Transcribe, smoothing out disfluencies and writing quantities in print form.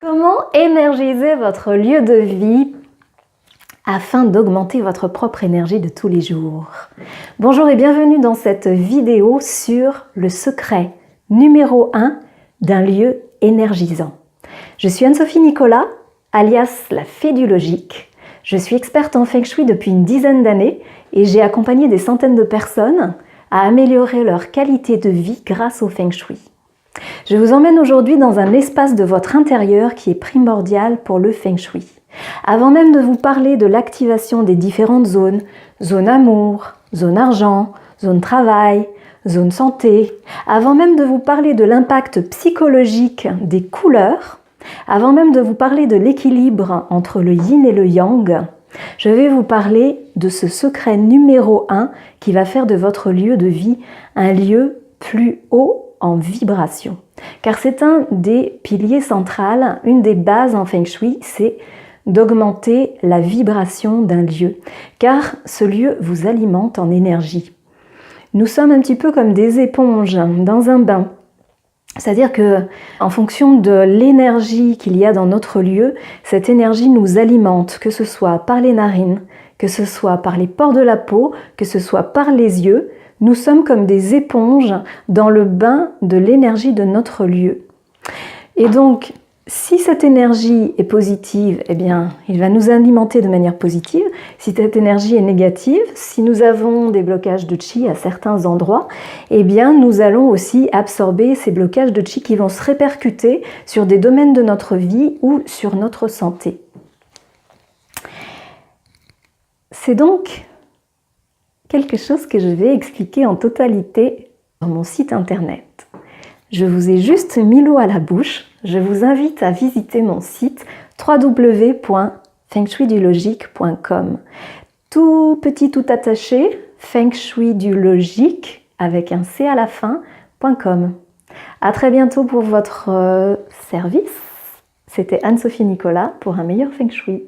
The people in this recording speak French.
Comment énergiser votre lieu de vie afin d'augmenter votre propre énergie de tous les jours? Bonjour et bienvenue dans cette vidéo sur le secret numéro 1 d'un lieu énergisant. Je suis Anne-Sophie Nicolas, alias la Fée du Logique. Je suis experte en Feng Shui depuis une dizaine d'années et j'ai accompagné des centaines de personnes à améliorer leur qualité de vie grâce au Feng Shui. Je vous emmène aujourd'hui dans un espace de votre intérieur qui est primordial pour le Feng Shui. Avant même de vous parler de l'activation des différentes zones, zone amour, zone argent, zone travail, zone santé, avant même de vous parler de l'impact psychologique des couleurs, avant même de vous parler de l'équilibre entre le yin et le yang, je vais vous parler de ce secret numéro 1 qui va faire de votre lieu de vie un lieu plus haut en vibration. Car c'est un des piliers centraux, une des bases en Feng Shui, c'est d'augmenter la vibration d'un lieu. Car ce lieu vous alimente en énergie. Nous sommes un petit peu comme des éponges dans un bain. C'est-à-dire que, en fonction de l'énergie qu'il y a dans notre lieu, cette énergie nous alimente, que ce soit par les narines, que ce soit par les pores de la peau, que ce soit par les yeux. Nous sommes comme des éponges dans le bain de l'énergie de notre lieu. Et donc, si cette énergie est positive, eh bien, il va nous alimenter de manière positive. Si cette énergie est négative, si nous avons des blocages de chi à certains endroits, eh bien, nous allons aussi absorber ces blocages de chi qui vont se répercuter sur des domaines de notre vie ou sur notre santé. C'est donc quelque chose que je vais expliquer en totalité sur mon site internet. Je vous ai juste mis l'eau à la bouche. Je vous invite à visiter mon site www.fengshuidulogique.com. Tout petit, tout attaché, fengshuidulogique avec un C à la fin.com. À très bientôt pour votre service. C'était Anne-Sophie Nicolas pour un meilleur Feng Shui.